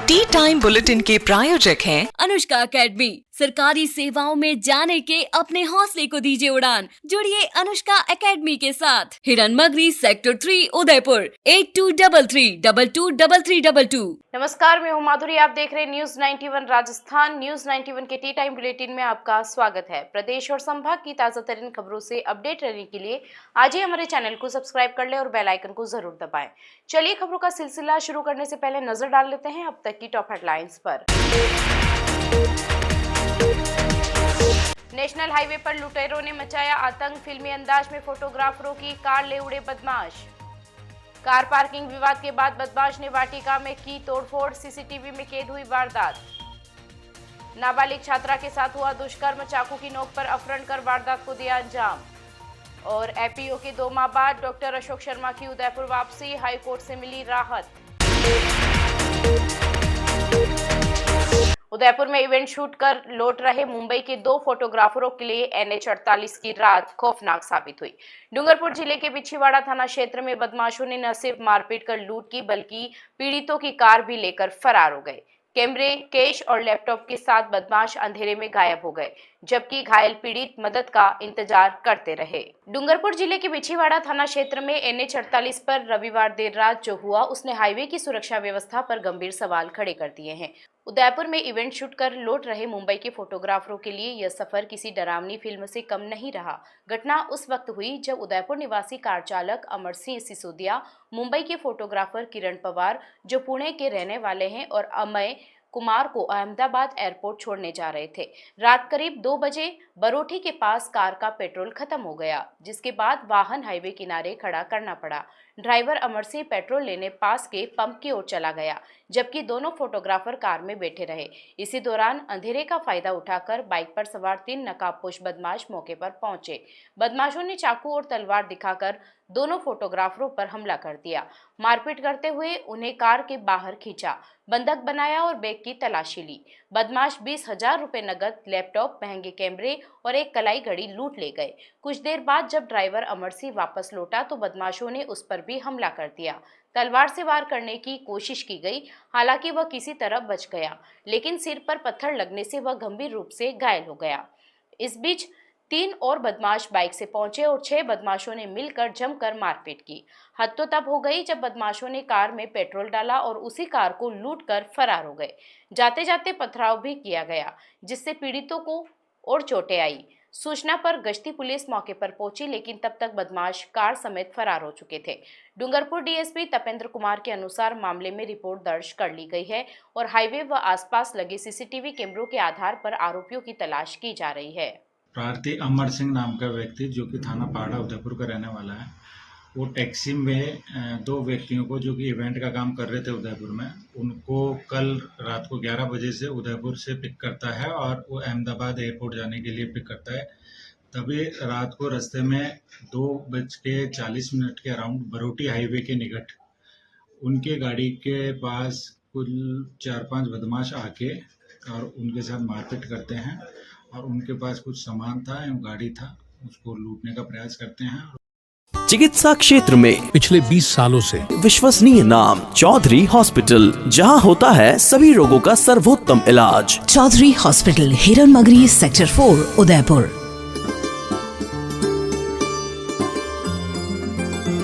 T time bulletin के प्रायोजक हैं अनुष्का एकेडमी। सरकारी सेवाओं में जाने के अपने हौसले को दीजिए उड़ान। जुड़िए अनुष्का एकेडमी के साथ। हिरनमगरी सेक्टर 3 उदयपुर 8233223322। नमस्कार, मैं हूं माधुरी। आप देख रहे हैं न्यूज 91 राजस्थान। न्यूज 91 के टी टाइम बुलेटिन में आपका स्वागत है। प्रदेश और संभाग की ताजा तरीन खबरों से अपडेट रहने के लिए आज ही हमारे चैनल को सब्सक्राइब कर लें और बेल आइकन को जरूर दबाएं। चलिए खबरों का सिलसिला शुरू करने से पहले नजर डाल लेते हैं अब तक की टॉप हेडलाइंस पर। नेशनल हाईवे पर लुटेरों ने मचाया आतंक। फिल्मी अंदाज में फोटोग्राफरों की कार ले उड़े बदमाश। कार पार्किंग विवाद के बाद बदमाश ने वाटिका में की तोड़फोड़। सीसीटीवी में कैद हुई वारदात। नाबालिग छात्रा के साथ हुआ दुष्कर्म। चाकू की नोक पर अपहरण कर वारदात को दिया अंजाम। और एपीओ के 2 माह बाद डॉक्टर अशोक शर्मा की उदयपुर वापसी। हाईकोर्ट से मिली राहत। उदयपुर में इवेंट शूट कर लौट रहे मुंबई के 2 फोटोग्राफरों के लिए NH-48 की रात खौफनाक साबित हुई। डूंगरपुर जिले के बिछीवाड़ा थाना क्षेत्र में बदमाशों ने न सिर्फ मारपीट कर लूट की बल्कि पीड़ितों की कार भी लेकर फरार हो गए। कैमरे, कैश और लैपटॉप के साथ बदमाश अंधेरे में गायब हो गए, जबकि घायल पीड़ित मदद का इंतजार करते रहे। डूंगरपुर जिले के बिछीवाड़ा थाना क्षेत्र में NH-48 पर रविवार देर रात जो हुआ उसने हाईवे की सुरक्षा व्यवस्था पर गंभीर सवाल खड़े कर दिए हैं। उदयपुर में इवेंट शूट कर लौट रहे मुंबई के फोटोग्राफरों के लिए यह सफर किसी डरावनी फिल्म से कम नहीं रहा। घटना उस वक्त हुई जब उदयपुर निवासी कार चालक अमर सिंह सिसोदिया मुंबई के फोटोग्राफर किरण पवार जो पुणे के रहने वाले हैं और अमय कुमार को अहमदाबाद एयरपोर्ट छोड़ने जा रहे थे। रात करीब 2 बजे बरोठी के पास कार का पेट्रोल खत्म हो गया, जिसके बाद वाहन हाईवे किनारे खड़ा करना पड़ा। ड्राइवर अमर सिंह पेट्रोल लेने पास के पंप की ओर चला गया, जबकि दोनों फोटोग्राफर कार में बैठे रहे। इसी दौरान अंधेरे का फायदा उठाकर बाइक पर सवार 3 नकाबपोश बदमाश मौके पर पहुंचे। बदमाशों ने चाकू और तलवार दिखाकर दोनों फोटोग्राफरों पर हमला कर दिया। मारपीट करते हुए उन्हें कार के बाहर खींचा, बंधक बनाया और बैग की तलाशी ली। बदमाश 20,000 रुपए नकद, लैपटॉप, महंगे कैमरे और एक कलाई घड़ी लूट ले गए। कुछ देर बाद जब ड्राइवर अमर सिंह वापस लौटा तो बदमाशों ने उस पर भी हमला कर दिया। तलवार से वार करने की कोशिश की गई, हालांकि वह किसी तरह बच गया, लेकिन सिर पर पत्थर लगने से वह गंभीर रूप से घायल हो गया। इस बीच 3 और बदमाश बाइक से पहुंचे और 6 बदमाशों ने मिलकर जमकर मारपीट की। हद तो तब हो गई जब बदमाशों ने कार में पेट्रोल डाला और उसी कार को लूटकर फरार हो गए। जाते जाते पथराव भी किया गया, जिससे पीड़ितों को और चोटें आई। सूचना पर गश्ती पुलिस मौके पर पहुंची, लेकिन तब तक बदमाश कार समेत फरार हो चुके थे। डूंगरपुर डीएसपी तपेंद्र कुमार के अनुसार मामले में रिपोर्ट दर्ज कर ली गई है और हाईवे व आसपास लगे सीसीटीवी कैमरों के आधार पर आरोपियों की तलाश की जा रही है। प्रार्थी अमर सिंह नाम का व्यक्ति जो कि थाना पाड़ा उदयपुर का रहने वाला है, वो टैक्सी में 2 व्यक्तियों को जो कि इवेंट का काम कर रहे थे उदयपुर में, उनको कल रात को 11 बजे से उदयपुर से पिक करता है और वो अहमदाबाद एयरपोर्ट जाने के लिए पिक करता है। तभी रात को रास्ते में 2:40 के अराउंड बरोटी हाईवे के निकट उनके गाड़ी के पास कुल 4-5 बदमाश आके और उनके साथ मारपीट करते हैं और उनके पास कुछ सामान था एवं गाड़ी था, उसको लूटने का प्रयास करते हैं। चिकित्सा क्षेत्र में पिछले 20 सालों से विश्वसनीय नाम चौधरी हॉस्पिटल, जहां होता है सभी रोगों का सर्वोत्तम इलाज। Chaudhary Hospital, Hiranmagri sector 4 Udaipur.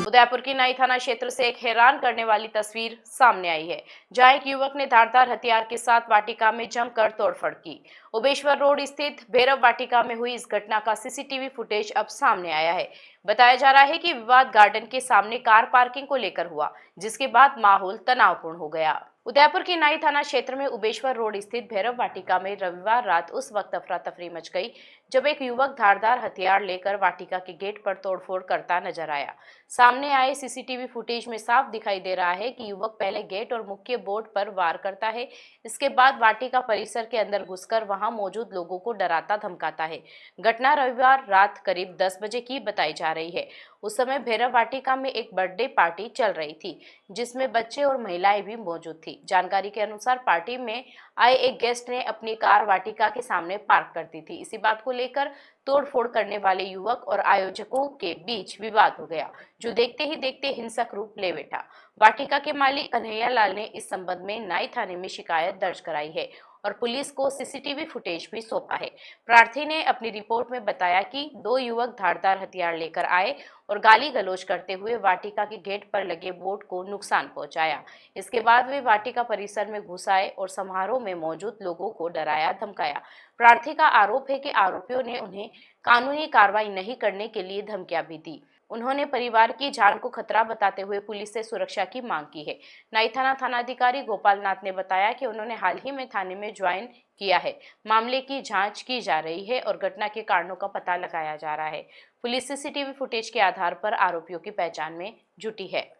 उदयपुर की नई थाना क्षेत्र से एक हैरान करने वाली तस्वीर सामने आई है, जहां एक युवक ने धारदार हथियार के साथ वाटिका में जमकर तोड़फोड़ की। उबेश्वर रोड स्थित भैरव वाटिका में हुई इस घटना का सीसीटीवी फुटेज अब सामने आया है। बताया जा रहा है कि विवाद गार्डन के सामने कार पार्किंग को लेकर हुआ, जिसके बाद माहौल तनावपूर्ण हो गया। उदयपुर की नई थाना क्षेत्र में उबेश्वर रोड स्थित भैरव वाटिका में रविवार रात उस वक्त अफरा तफरी मच गई जब एक युवक धारदार हथियार लेकर वाटिका के गेट पर तोड़फोड़ करता नजर आया। सामने आए सीसीटीवी फुटेज में साफ दिखाई दे रहा है कि युवक पहले गेट और मुख्य बोर्ड पर वार करता है, इसके बाद वाटिका परिसर के अंदर घुसकर वहां मौजूद लोगों को डराता धमकाता है। घटना रविवार रात करीब 10 बजे की बताई जा रही है। उस समय भैरव वाटिका में एक बर्थडे पार्टी चल रही थी, जिसमें बच्चे और महिलाएं भी मौजूद थी। थी। जानकारी के अनुसार पार्टी में आए एक गेस्ट ने अपनी कार वाटिका के सामने पार्क कर दी थी। इसी बात को लेकर तोड़फोड़ करने वाले युवक और आयोजकों के बीच विवाद हो गया, जो देखते ही देखते हिंसक रूप ले बैठा। वाटिका के मालिक कन्हैया लाल ने इस संबंध में नाई थाने में शिकायत दर्ज कराई है और पुलिस को सीसीटीवी फुटेज भी सौंपा है। प्रार्थी ने अपनी रिपोर्ट में बताया कि दो युवक धारदार हथियार लेकर आए और गाली गलौज करते हुए वाटिका के गेट पर लगे बोर्ड को नुकसान पहुंचाया। इसके बाद वे वाटिका परिसर में घुस आए और समारोह में मौजूद लोगों को डराया धमकाया। प्रार्थी का आरोप है कि आरोपियों ने उन्हें कानूनी कार्रवाई नहीं करने के लिए धमकियां भी दी। उन्होंने परिवार की जान को खतरा बताते हुए पुलिस से सुरक्षा की मांग की है। नाई थाना थानाधिकारी गोपाल नाथ ने बताया कि उन्होंने हाल ही में थाने में ज्वाइन किया है। मामले की जांच की जा रही है और घटना के कारणों का पता लगाया जा रहा है। पुलिस सीसीटीवी फुटेज के आधार पर आरोपियों की पहचान में जुटी है।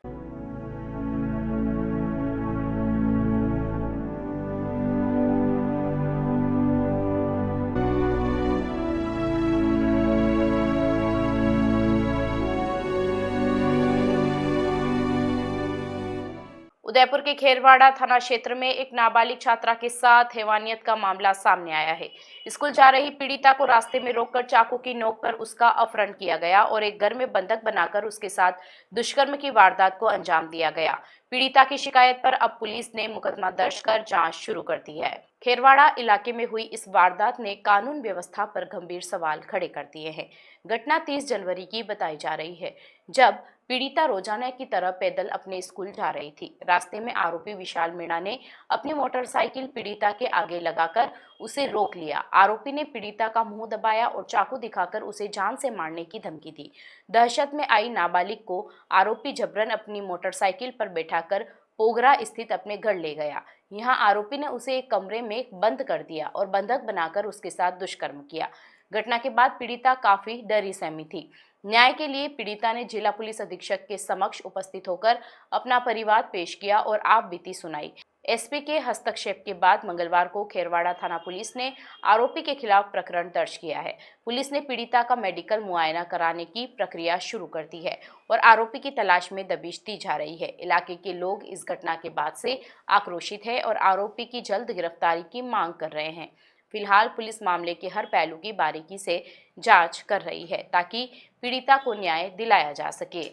उदयपुर के खेरवाड़ा थाना क्षेत्र में एक नाबालिग छात्रा के साथ हैवानियत का मामला सामने आया है। स्कूल जा रही पीड़िता को रास्ते में रोककर चाकू की नोक पर उसका अपहरण किया गया और एक घर में बंधक बनाकर उसके साथ दुष्कर्म की वारदात को अंजाम दिया गया। पीड़िता की शिकायत पर अब पुलिस ने मुकदमा दर्ज कर जांच शुरू कर दी है। खेरवाड़ा इलाके में हुई इस वारदात ने कानून व्यवस्था पर गंभीर सवाल खड़े कर दिए हैं। घटना 30 जनवरी की बताई जा रही है, जब पीड़िता रोजाना की तरह पैदल अपने स्कूल जा रही थी। रास्ते में आरोपी विशाल मीणा ने अपनी मोटरसाइकिल पीड़िता के आगे लगाकर उसे रोक लिया। आरोपी ने पीड़िता का मुंह दबाया और चाकू दिखाकर उसे जान से मारने की धमकी दी। दहशत में आई नाबालिग को आरोपी जबरन अपनी मोटरसाइकिल पर बैठाकर पोगरा स्थित अपने घर ले गया। यहाँ आरोपी ने उसे एक कमरे में बंद कर दिया और बंधक बनाकर उसके साथ दुष्कर्म किया। घटना के बाद पीड़िता काफी डरी सहमी थी। न्याय के लिए पीड़िता ने जिला पुलिस अधीक्षक के समक्ष उपस्थित होकर अपना परिवाद पेश किया और आप बीती सुनाई। एसपी के हस्तक्षेप के बाद मंगलवार को खेरवाड़ा थाना पुलिस ने आरोपी के खिलाफ प्रकरण दर्ज किया है। पुलिस ने पीड़िता का मेडिकल मुआयना कराने की प्रक्रिया शुरू कर दी है और आरोपी की तलाश में दबिश दी जा रही है। इलाके के लोग इस घटना के बाद से आक्रोशित है और आरोपी की जल्द गिरफ्तारी की मांग कर रहे हैं। फिलहाल पुलिस मामले के हर पहलू की बारीकी से जांच कर रही है ताकि पीड़िता को न्याय दिलाया जा सके।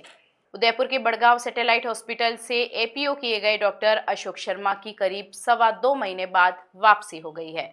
उदयपुर के बड़गांव सैटेलाइट हॉस्पिटल से एपीओ किए गए डॉक्टर अशोक शर्मा की करीब 2.25 महीने बाद वापसी हो गई है।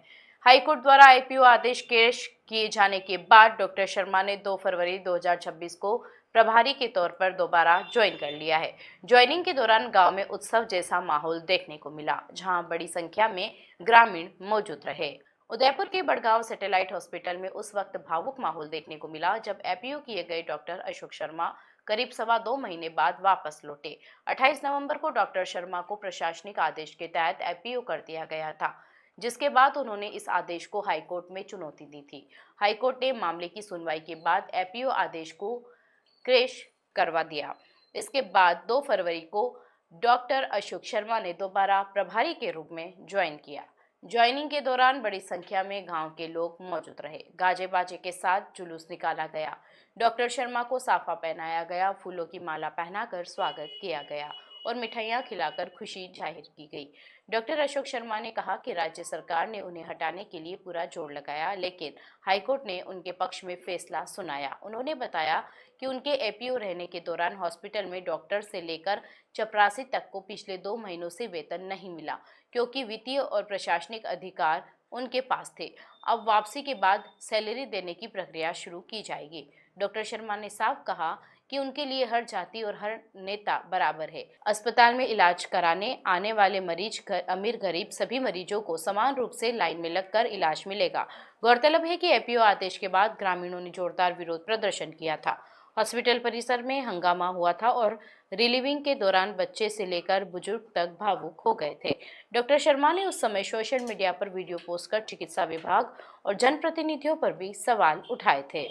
हाईकोर्ट द्वारा एपीओ आदेश पेश किए जाने के बाद डॉक्टर शर्मा ने 2 फरवरी 2026 को प्रभारी के तौर पर दोबारा ज्वाइन कर लिया है। ज्वाइनिंग के दौरान गांव में उत्सव जैसा माहौल देखने को मिला, जहां बड़ी संख्या में ग्रामीण मौजूद रहे। उदयपुर के बड़गांव सैटेलाइट हॉस्पिटल में उस वक्त भावुक माहौल देखने को मिला जब एपीओ किए गए डॉक्टर अशोक शर्मा करीब 2.25 महीने बाद वापस लौटे। 28 नवंबर को डॉक्टर शर्मा को प्रशासनिक आदेश के तहत एपीओ कर दिया गया था, जिसके बाद उन्होंने इस आदेश को हाईकोर्ट में चुनौती दी थी। हाईकोर्ट ने मामले की सुनवाई के बाद एपीओ आदेश को क्रैश करवा दिया। इसके बाद 2 फरवरी को डॉक्टर अशोक शर्मा ने दोबारा प्रभारी के रूप में ज्वाइन किया। ज्वाइनिंग के दौरान बड़ी संख्या में गांव के लोग मौजूद रहे। गाजे बाजे के साथ जुलूस निकाला गया। डॉक्टर शर्मा को साफा पहनाया गया, फूलों की माला पहनाकर स्वागत किया गया और मिठाइयां खिलाकर खुशी जाहिर की गई। डॉक्टर अशोक शर्मा ने कहा कि राज्य सरकार ने उन्हें हटाने के लिए पूरा जोर लगाया, लेकिन हाईकोर्ट ने उनके पक्ष में फैसला सुनाया। उन्होंने बताया कि उनके एपीओ रहने के दौरान हॉस्पिटल में डॉक्टर से लेकर चपरासी तक को पिछले 2 महीनों से वेतन नहीं मिला, क्योंकि वित्तीय और प्रशासनिक अधिकार उनके पास थे। अब वापसी के बाद सैलरी देने की प्रक्रिया शुरू की जाएगी। डॉक्टर शर्मा ने साफ कहा कि उनके लिए हर जाति और हर नेता बराबर है। अस्पताल में इलाज कराने आने वाले मरीज, अमीर गरीब सभी मरीजों को समान रूप से लाइन में लगकर इलाज मिलेगा। गौरतलब है कि एपीओ आदेश के बाद ग्रामीणों ने जोरदार विरोध प्रदर्शन किया था। हॉस्पिटल परिसर में हंगामा हुआ था और रिलीविंग के दौरान बच्चे से लेकर बुजुर्ग तक भावुक हो गए थे। डॉक्टर शर्मा ने उस समय सोशल मीडिया पर वीडियो पोस्ट कर चिकित्सा विभाग और जनप्रतिनिधियों पर भी सवाल उठाए थे।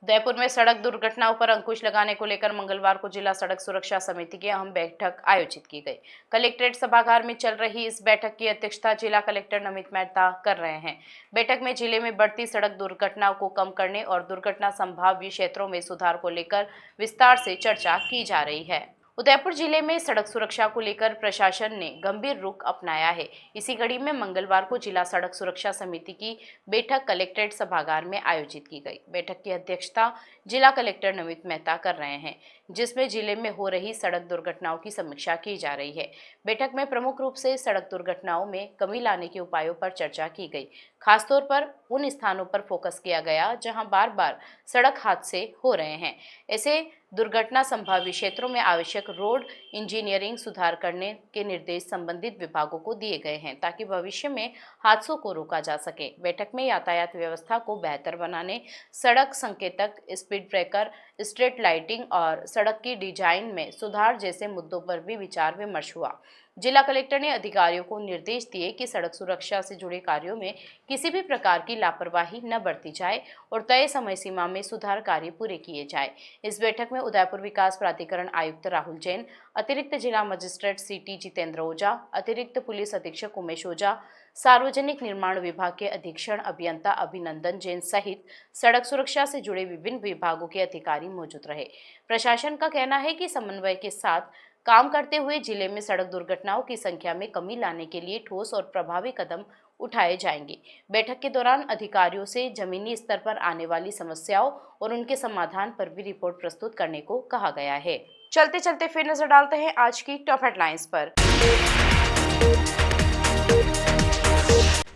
उदयपुर में सड़क दुर्घटनाओं पर अंकुश लगाने को लेकर मंगलवार को जिला सड़क सुरक्षा समिति की अहम बैठक आयोजित की गई। कलेक्ट्रेट सभागार में चल रही इस बैठक की अध्यक्षता जिला कलेक्टर नमित मेहता कर रहे हैं। बैठक में जिले में बढ़ती सड़क दुर्घटनाओं को कम करने और दुर्घटना संभाव्य क्षेत्रों में सुधार को लेकर विस्तार से चर्चा की जा रही है। उदयपुर जिले में सड़क सुरक्षा को लेकर प्रशासन ने गंभीर रुख अपनाया है। इसी कड़ी में मंगलवार को जिला सड़क सुरक्षा समिति की बैठक कलेक्ट्रेट सभागार में आयोजित की गई। बैठक की अध्यक्षता जिला कलेक्टर नमित मेहता कर रहे हैं, जिसमें जिले में हो रही सड़क दुर्घटनाओं की समीक्षा की जा रही है। बैठक में प्रमुख रूप से सड़क दुर्घटनाओं में कमी लाने के उपायों पर चर्चा की गई। खासतौर पर उन स्थानों पर फोकस किया गया जहां बार बार सड़क हादसे हो रहे हैं। ऐसे दुर्घटना संभावित क्षेत्रों में आवश्यक रोड इंजीनियरिंग सुधार करने के निर्देश संबंधित विभागों को दिए गए हैं, ताकि भविष्य में हादसों को रोका जा सके। बैठक में यातायात व्यवस्था को बेहतर बनाने, सड़क संकेतक, स्पीड ब्रेकर, स्ट्रीट लाइटिंग और सड़क की डिजाइन में सुधार जैसे मुद्दों पर भी विचार विमर्श हुआ। जिला कलेक्टर ने अधिकारियों को निर्देश दिए कि सड़क सुरक्षा से जुड़े कार्यों में किसी भी प्रकार की लापरवाही न बरती जाए और तय समय सीमा में सुधार कार्य पूरे किए जाए। इस बैठक में उदयपुर विकास प्राधिकरण आयुक्त राहुल जैन, अतिरिक्त जिला मजिस्ट्रेट सिटी जितेंद्र ओझा, अतिरिक्त पुलिस अधीक्षक उमेश ओझा, सार्वजनिक निर्माण विभाग के अधीक्षण अभियंता अभिनंदन जैन सहित सड़क सुरक्षा से जुड़े विभिन्न विभागों के अधिकारी मौजूद रहे। प्रशासन का कहना है कि समन्वय के साथ काम करते हुए जिले में सड़क दुर्घटनाओं की संख्या में कमी लाने के लिए ठोस और प्रभावी कदम उठाए जाएंगे। बैठक के दौरान अधिकारियों से जमीनी स्तर पर आने वाली समस्याओं और उनके समाधान पर भी रिपोर्ट प्रस्तुत करने को कहा गया है। चलते चलते फिर नजर डालते हैं आज की टॉप हेडलाइंस पर।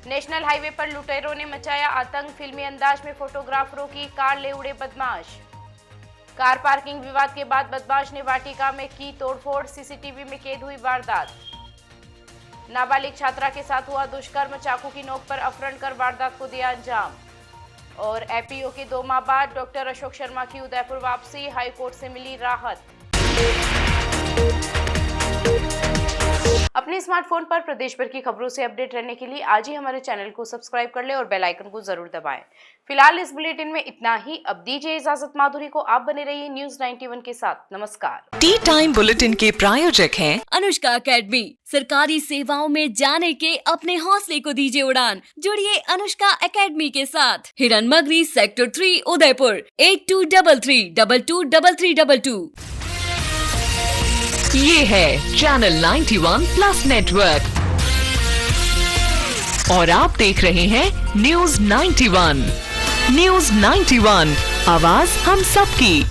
नेशनल हाईवे पर लुटेरों ने मचाया आतंक, फिल्मी अंदाज में फोटोग्राफरों की कार ले उड़े बदमाश। कार पार्किंग विवाद के बाद बदमाश ने वाटिका में की तोड़फोड़, सीसीटीवी में कैद हुई वारदात। नाबालिग छात्रा के साथ हुआ दुष्कर्म, चाकू की नोक पर अपहरण कर वारदात को दिया अंजाम। और एपीओ के 2 माह बाद डॉक्टर अशोक शर्मा की उदयपुर वापसी, हाईकोर्ट से मिली राहत। अपने स्मार्टफोन पर प्रदेश भर की खबरों से अपडेट रहने के लिए आज ही हमारे चैनल को सब्सक्राइब कर ले और बेल आइकन को जरूर दबाएं। फिलहाल इस बुलेटिन में इतना ही। अब दीजिए इजाजत माधुरी को। आप बने रहिए न्यूज़ 91 के साथ। नमस्कार। टी टाइम बुलेटिन के प्रायोजक हैं अनुष्का एकेडमी। सरकारी सेवाओं में जाने के अपने हौसले को दीजिए उड़ान। जुड़िए अनुष्का एकेडमी के साथ। हिरन मगरी सेक्टर 3 उदयपुर 8233223322। ये है चैनल 91 प्लस नेटवर्क और आप देख रहे हैं न्यूज़ 91। न्यूज़ 91, आवाज हम सबकी।